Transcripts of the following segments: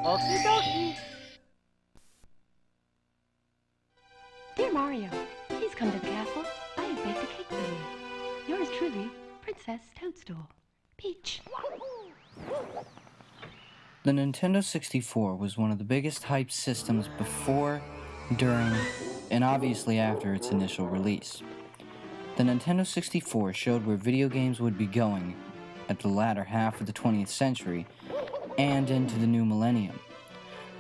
Okie dokie. Dear Mario, please come to the castle. I have baked a cake for you. Yours truly, Princess Toadstool. Peach. The Nintendo 64 was one of the biggest hyped systems before, during, and obviously after its initial release. The Nintendo 64 showed where video games would be going at the latter half of the 20th century and into the new millennium.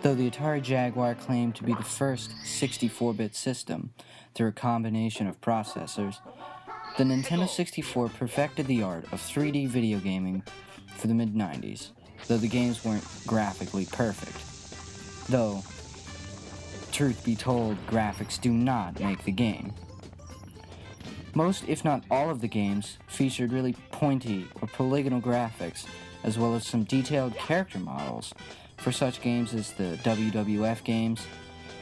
Though the Atari Jaguar claimed to be the first 64-bit system through a combination of processors, the Nintendo 64 perfected the art of 3D video gaming for the mid-90s, though the games weren't graphically perfect. Though, truth be told, graphics do not make the game. Most, if not all of the games, featured really pointy or polygonal graphics, as well as some detailed character models for such games as the WWF games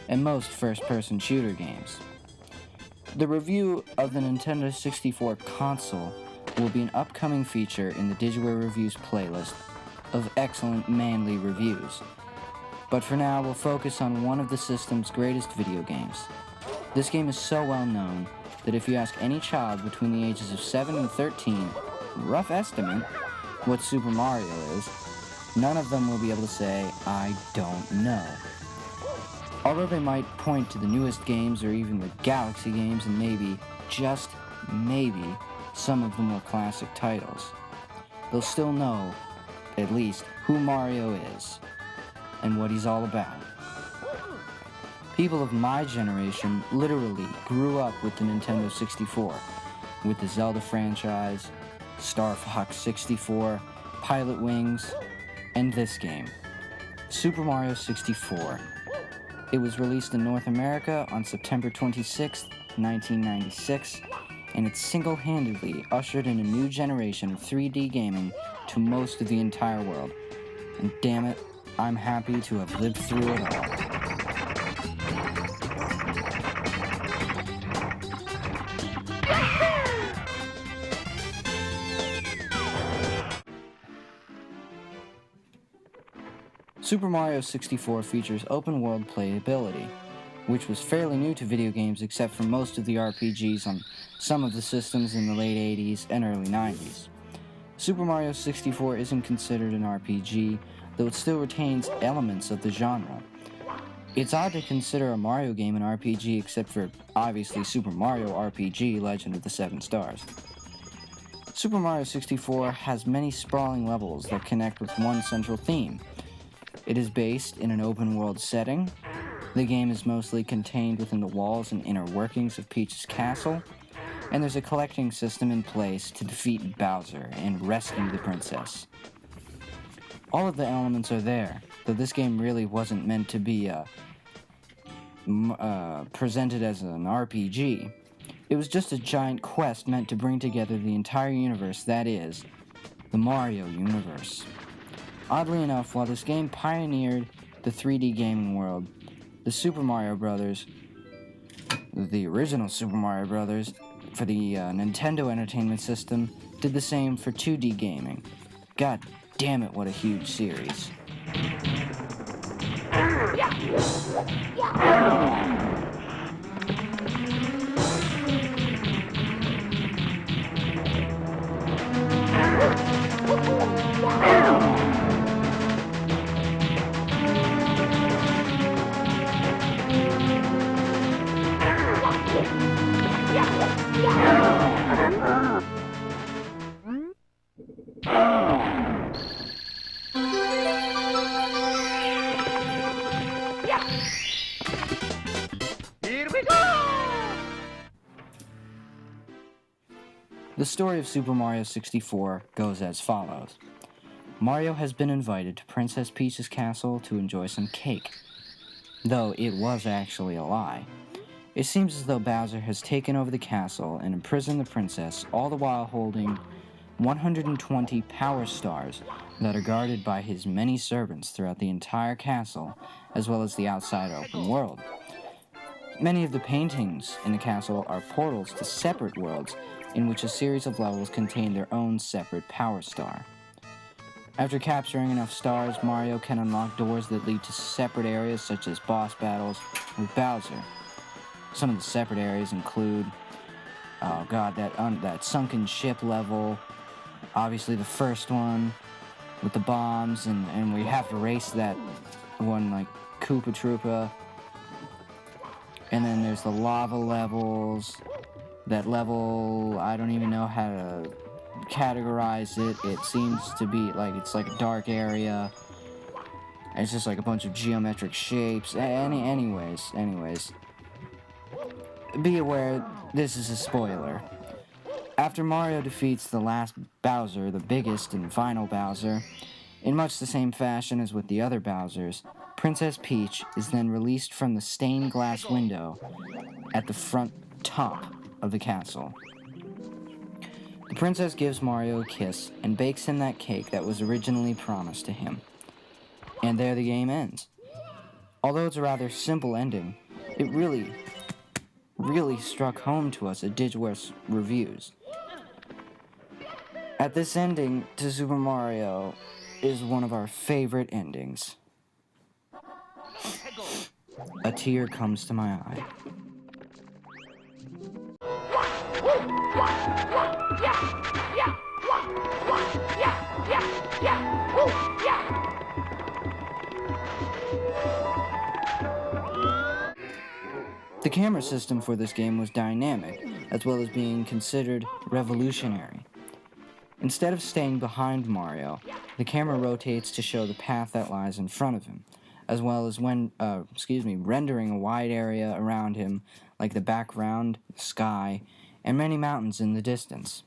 and most first-person shooter games. The review of the Nintendo 64 console will be an upcoming feature in the DigiwareReviews playlist of excellent manly reviews. But for now, we'll focus on one of the system's greatest video games. This game is so well known that if you ask any child between the ages of 7 and 13, rough estimate, what Super Mario is, none of them will be able to say, I don't know. Although they might point to the newest games or even the Galaxy games and maybe, just maybe, some of the more classic titles, they'll still know, at least, who Mario is and what he's all about. People of my generation literally grew up with the Nintendo 64, with the Zelda franchise, Star Fox 64, Pilot Wings, and this game, Super Mario 64. It was released in North America on September 26, 1996, and it single-handedly ushered in a new generation of 3D gaming to most of the entire world. And damn it, I'm happy to have lived through it all. Super Mario 64 features open-world playability, which was fairly new to video games except for most of the RPGs on some of the systems in the late 80s and early 90s. Super Mario 64 isn't considered an RPG, though it still retains elements of the genre. It's odd to consider a Mario game an RPG except for, obviously, Super Mario RPG Legend of the Seven Stars. Super Mario 64 has many sprawling levels that connect with one central theme. It is based in an open-world setting. The game is mostly contained within the walls and inner workings of Peach's castle, and there's a collecting system in place to defeat Bowser and rescue the princess. All of the elements are there, though this game really wasn't meant to be presented as an RPG. It was just a giant quest meant to bring together the entire universe that is, the Mario universe. Oddly enough, while this game pioneered the 3D gaming world, the Super Mario Bros., the original Super Mario Bros., for the Nintendo Entertainment System, did the same for 2D gaming. God damn it, what a huge series. Here we go! The story of Super Mario 64 goes as follows. Mario has been invited to Princess Peach's castle to enjoy some cake, though it was actually a lie. It seems as though Bowser has taken over the castle and imprisoned the princess, all the while holding 120 power stars that are guarded by his many servants throughout the entire castle, as well as the outside open world. Many of the paintings in the castle are portals to separate worlds in which a series of levels contain their own separate power star. After capturing enough stars, Mario can unlock doors that lead to separate areas such as boss battles with Bowser. Some of the separate areas include, oh god, that sunken ship level, obviously the first one with the bombs, and we have to race that one like Koopa Troopa. And then there's the lava levels. That level, I don't even know how to categorize it. It seems to be like it's like a dark area. It's just like a bunch of geometric shapes. Anyways. Be aware, this is a spoiler. After Mario defeats the last Bowser, the biggest and final Bowser, in much the same fashion as with the other Bowsers, Princess Peach is then released from the stained glass window at the front top of the castle. The princess gives Mario a kiss and bakes him that cake that was originally promised to him. And there the game ends. Although it's a rather simple ending, it really struck home to us at DigiwareReviews. At this ending to Super Mario is one of our favorite endings. A tear comes to my eye. The camera system for this game was dynamic, as well as being considered revolutionary. Instead of staying behind Mario, the camera rotates to show the path that lies in front of him, as well as rendering a wide area around him, like the background, the sky, and many mountains in the distance.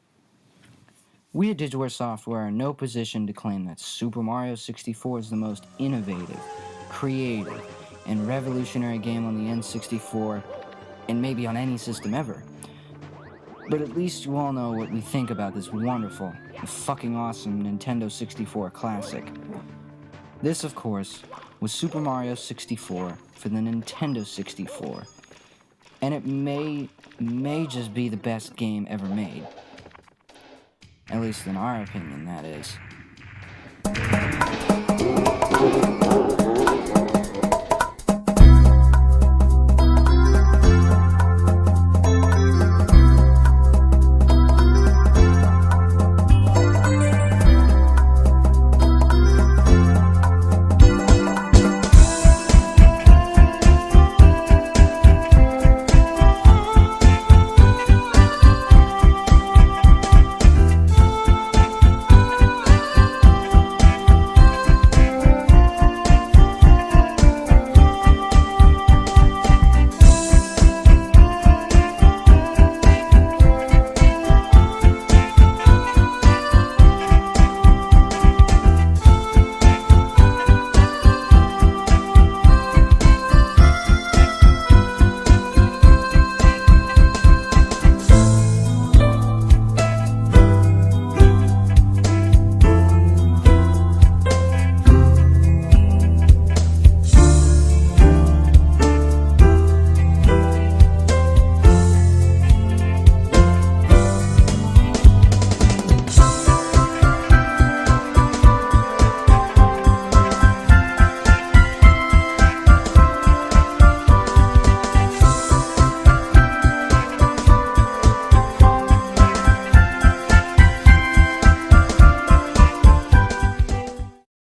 We at Digiware Software are in no position to claim that Super Mario 64 is the most innovative, creative, and revolutionary game on the N64, and maybe on any system ever. But at least you all know what we think about this wonderful and fucking awesome Nintendo 64 classic. This, of course, was Super Mario 64 for the Nintendo 64, and it may just be the best game ever made. At least in our opinion, that is.